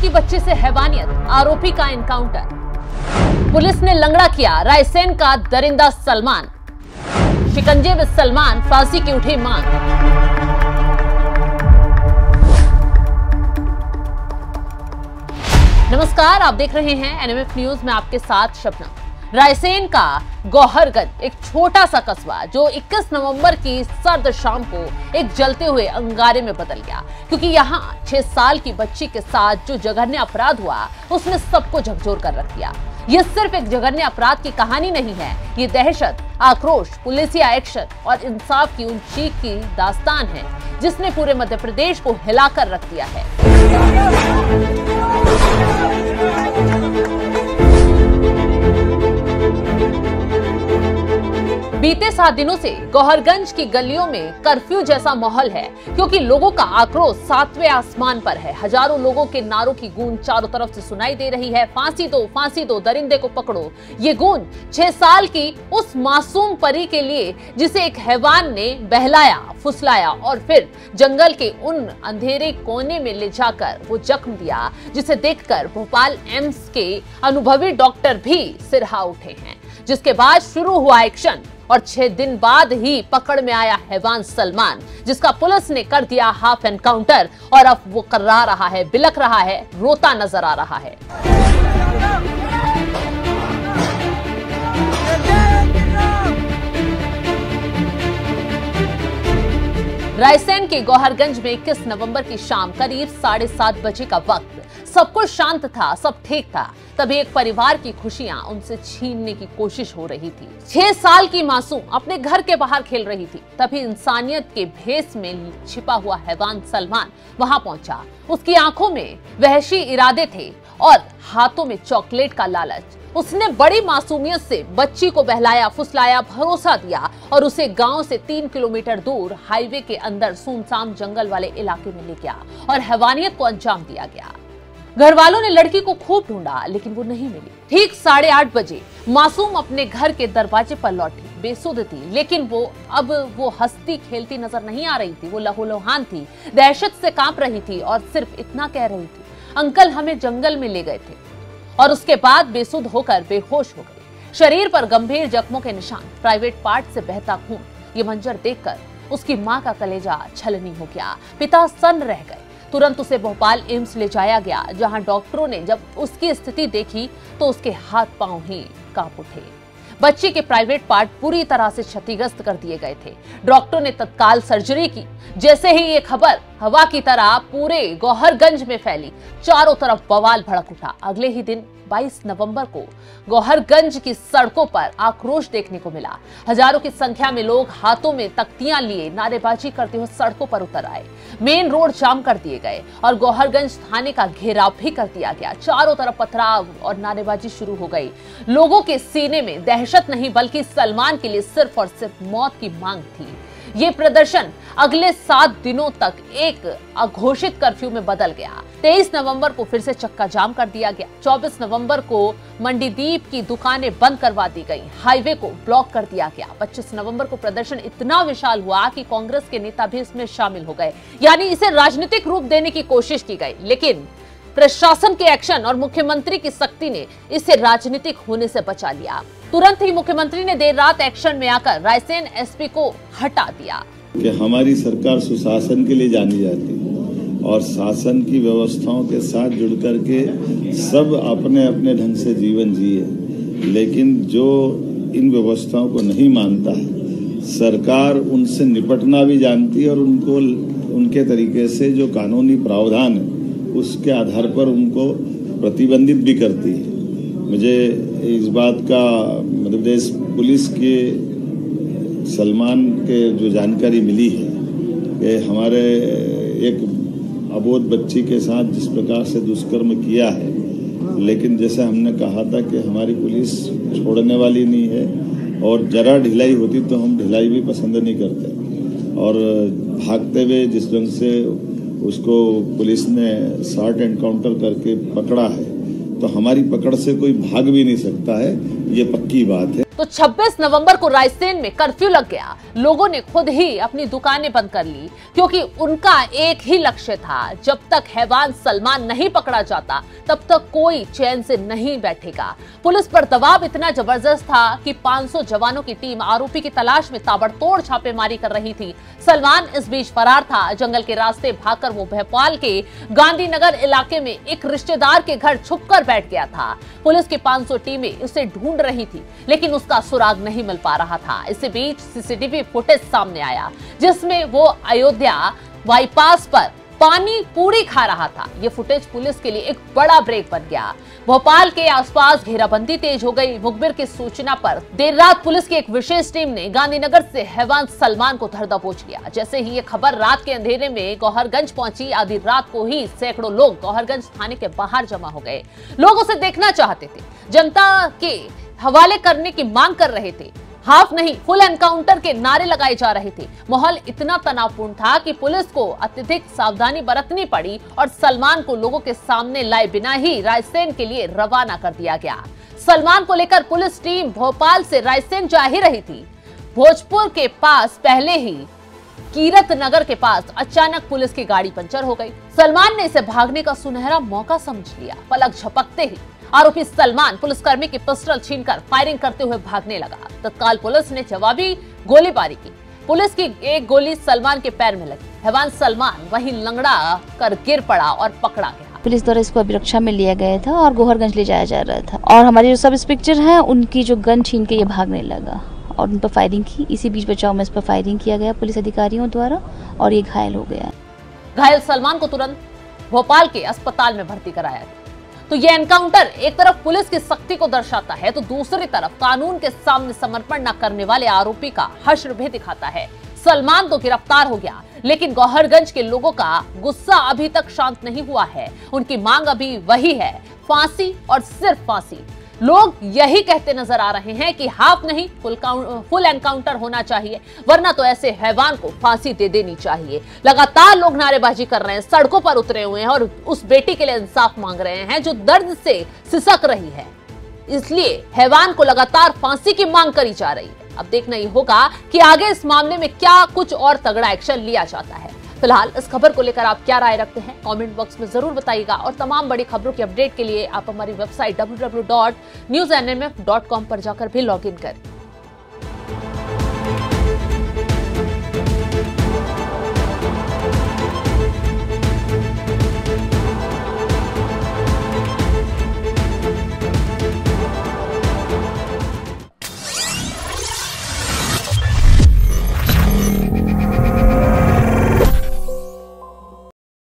की बच्ची से हैवानियत, आरोपी का एनकाउंटर। पुलिस ने लंगड़ा किया रायसेन का दरिंदा सलमान। शिकंजे में सलमान, फांसी की उठी मांग। नमस्कार, आप देख रहे हैं एनएमएफ न्यूज में आपके साथ शबनम। रायसेन का गौहरगंज एक छोटा सा कस्बा जो 21 नवंबर की सर्द शाम को एक जलते हुए अंगारे में बदल गया, क्योंकि यहाँ 6 साल की बच्ची के साथ जो जघन्य अपराध हुआ उसने सबको झकझोर कर रख दिया। ये सिर्फ एक जघन्य अपराध की कहानी नहीं है, ये दहशत, आक्रोश, पुलिसिया एक्शन और इंसाफ की उन चीख की दास्तान है जिसने पूरे मध्य प्रदेश को हिलाकर रख दिया है। बीते 7 दिनों से गौहरगंज की गलियों में कर्फ्यू जैसा माहौल है, क्योंकि लोगों का आक्रोश 7वें आसमान पर है। हजारों लोगों के नारों की गूंज चारों तरफ से सुनाई दे रही है। फांसी दो, दरिंदे को पकड़ो। ये गूंज 6 साल की उस मासूम परी के लिए जिसे एक हैवान ने बहलाया, फुसलाया और फिर जंगल के उन अंधेरे कोने में ले जाकर वो जख्म दिया, जिसे देखकर भोपाल एम्स के अनुभवी डॉक्टर भी सिरहा उठे हैं। जिसके बाद शुरू हुआ एक्शन और 6 दिन बाद ही पकड़ में आया हैवान सलमान, जिसका पुलिस ने कर दिया हाफ एनकाउंटर और अब वो कर्रा रहा है, बिलख रहा है, रोता नजर आ रहा है। रायसेन के गौहरगंज में 21 नवंबर की शाम करीब 7:30 बजे का वक्त। सब कुछ शांत था, सब ठीक था। तभी एक परिवार की खुशियां उनसे छीनने की कोशिश हो रही थी। 6 साल की मासूम अपने घर के बाहर खेल रही थी, तभी इंसानियत के भेष में छिपा हुआ हैवान सलमान वहां पहुंचा। उसकी आंखों में वहशी इरादे थे और हाथों में चॉकलेट का लालच। उसने बड़ी मासूमियत से बच्ची को बहलाया, फुसलाया, भरोसा दिया और उसे गांव से 3 किलोमीटर दूर हाईवे के अंदर सुनसान जंगल वाले इलाके में ले गया और हैवानियत को अंजाम दिया गया। घर वालों ने लड़की को खूब ढूंढा, लेकिन वो नहीं मिली। ठीक 8:30 बजे मासूम अपने घर के दरवाजे पर लौटी। बेसुध थी, लेकिन वो हंसती खेलती नजर नहीं आ रही थी। वो लहूलुहान थी, दहशत से कांप रही थी और सिर्फ इतना कह रही थी, अंकल हमें जंगल में ले गए थे। और उसके बाद बेसुध होकर बेहोश हो गई। शरीर पर गंभीर जख्मों के निशान, प्राइवेट पार्ट से बहता खून। ये मंजर देखकर उसकी मां का कलेजा छलनी हो गया। पिता सन्न रह गए। तुरंत उसे भोपाल एम्स ले जाया गया, जहां डॉक्टरों ने जब उसकी स्थिति देखी तो उसके हाथ पांव ही कांप उठे। बच्ची के प्राइवेट पार्ट पूरी तरह से क्षतिग्रस्त कर दिए गए थे। डॉक्टरों ने तत्काल सर्जरी की। जैसे ही ये खबर हवा की तरह पूरे गौहरगंज में फैली, चारों तरफ बवाल भड़क उठा। अगले ही दिन 22 नवंबर को गौहरगंज की सड़कों पर आक्रोश देखने को मिला। हजारों की संख्या में लोग हाथों में तख्तियां लिए नारेबाजी करते हुए सड़कों पर उतर आए। मेन रोड जाम कर दिए गए और गौहरगंज थाने का घेराव भी कर दिया गया। चारों तरफ पथराव और नारेबाजी शुरू हो गई। लोगों के सीने में दहशत नहीं, बल्कि सलमान के लिए सिर्फ और सिर्फ मौत की मांग थी। ये प्रदर्शन अगले 7 दिनों तक एक अघोषित कर्फ्यू में बदल गया। 23 नवंबर को फिर से चक्का जाम कर दिया गया। 24 नवंबर को मंडीदीप की दुकानें बंद करवा दी गई, हाईवे को ब्लॉक कर दिया गया। 25 नवंबर को प्रदर्शन इतना विशाल हुआ कि कांग्रेस के नेता भी इसमें शामिल हो गए, यानी इसे राजनीतिक रूप देने की कोशिश की गई। लेकिन प्रशासन के एक्शन और मुख्यमंत्री की सख्ती ने इसे राजनीतिक होने से बचा लिया। तुरंत ही मुख्यमंत्री ने देर रात एक्शन में आकर रायसेन एसपी को हटा दिया। कि हमारी सरकार सुशासन के लिए जानी जाती है और शासन की व्यवस्थाओं के साथ जुड़ करके सब अपने अपने ढंग से जीवन जिए, लेकिन जो इन व्यवस्थाओं को नहीं मानता है, सरकार उनसे निपटना भी जानती है और उनको उनके तरीके से जो कानूनी प्रावधान है उसके आधार पर उनको प्रतिबंधित भी करती है। मुझे इस बात का मध्य प्रदेश पुलिस के सलमान के जो जानकारी मिली है कि हमारे एक अबोध बच्ची के साथ जिस प्रकार से दुष्कर्म किया है, लेकिन जैसे हमने कहा था कि हमारी पुलिस छोड़ने वाली नहीं है और जरा ढिलाई होती तो हम ढिलाई भी पसंद नहीं करते। और भागते हुए जिस ढंग से उसको पुलिस ने शॉर्ट एनकाउंटर करके पकड़ा है, तो हमारी पकड़ से कोई भाग भी नहीं सकता है, ये पक्की बात है। तो 26 नवंबर को रायसेन में कर्फ्यू लग गया। लोगों ने खुद ही अपनी दुकानें बंद कर ली क्योंकि उनका एक ही लक्ष्य था, जब तक हैवान सलमान नहीं पकड़ा जाता तब तक कोई चैन से नहीं बैठेगा। पुलिस पर दबाव इतना जबरदस्त था कि 500 जवानों की टीम आरोपी की तलाश में ताबड़तोड़ छापेमारी कर रही थी। सलमान इस बीच फरार था। जंगल के रास्ते भागकर वो भोपाल के गांधीनगर इलाके में एक रिश्तेदार के घर छुपकर बैठ गया था। पुलिस की 500 टीमें उसे ढूंढ रही थी, लेकिन उसका सुराग नहीं मिल पा रहा था। इसी बीच सीसीटीवी फुटेज सामने आया जिसमें वो अयोध्या बाईपास पर पानी पूरी खा रहा था। ये फुटेज पुलिस के लिए एक बड़ा ब्रेक बन गया। भोपाल के आसपास घेराबंदी तेज हो गई। मुखबिर की सूचना पर देर रात पुलिस की एक विशेष टीम ने गांधीनगर से हैवान सलमान को धर दबोच किया। जैसे ही ये खबर रात के अंधेरे में गौहरगंज पहुंची, आधी रात को ही सैकड़ों लोग गौहरगंज थाने के बाहर जमा हो गए। लोग उसे देखना चाहते थे, जनता के हवाले करने की मांग कर रहे थे। हाफ नहीं, फुल एनकाउंटर के नारे लगाए जा रहे थे। माहौल इतना तनावपूर्ण था कि पुलिस को अत्यधिक सावधानी बरतनी पड़ी और सलमान को लोगों के सामने लाए बिना ही रायसेन के लिए रवाना कर दिया गया। सलमान को लेकर पुलिस टीम भोपाल से रायसेन जा ही रही थी। भोजपुर के पास पहले ही कीरत नगर के पास अचानक पुलिस की गाड़ी पंचर हो गई। सलमान ने इसे भागने का सुनहरा मौका समझ लिया। पलक झपकते ही आरोपी सलमान पुलिसकर्मी की पिस्टल छीनकर फायरिंग करते हुए भागने लगा। तत्काल पुलिस ने जवाबी गोलीबारी की। पुलिस की एक गोली सलमान के पैर में लगी। हैवान सलमान वहीं लंगड़ा कर गिर पड़ा और पकड़ा गया। पुलिस द्वारा इसको अभिरक्षा में लिया गया था और गोहरगंज ले जाया जा रहा था और हमारे जो सब इंस्पेक्टर हैं उनकी जो गन छीन के ये भागने लगा और उन पर फायरिंग की। इसी बीच बचाव में इस पर फायरिंग किया गया पुलिस अधिकारियों द्वारा और ये घायल हो गया। घायल सलमान को तुरंत भोपाल के अस्पताल में भर्ती कराया गया। तो ये एनकाउंटर एक तरफ पुलिस की सख्ती को दर्शाता है तो दूसरी तरफ कानून के सामने समर्पण न करने वाले आरोपी का हश्र भी दिखाता है। सलमान तो गिरफ्तार हो गया, लेकिन गौहरगंज के लोगों का गुस्सा अभी तक शांत नहीं हुआ है। उनकी मांग अभी वही है, फांसी और सिर्फ फांसी। लोग यही कहते नजर आ रहे हैं कि हाफ नहीं, फुल एनकाउंटर होना चाहिए, वरना तो ऐसे हैवान को फांसी दे देनी चाहिए। लगातार लोग नारेबाजी कर रहे हैं, सड़कों पर उतरे हुए हैं और उस बेटी के लिए इंसाफ मांग रहे हैं जो दर्द से सिसक रही है। इसलिए हैवान को लगातार फांसी की मांग करी जा रही है। अब देखना ही होगा कि आगे इस मामले में क्या कुछ और तगड़ा एक्शन लिया जाता है। फिलहाल इस खबर को लेकर आप क्या राय रखते हैं, कमेंट बॉक्स में जरूर बताइएगा और तमाम बड़ी खबरों की अपडेट के लिए आप हमारी वेबसाइट www.newsnmf.com पर जाकर भी लॉग इन करें।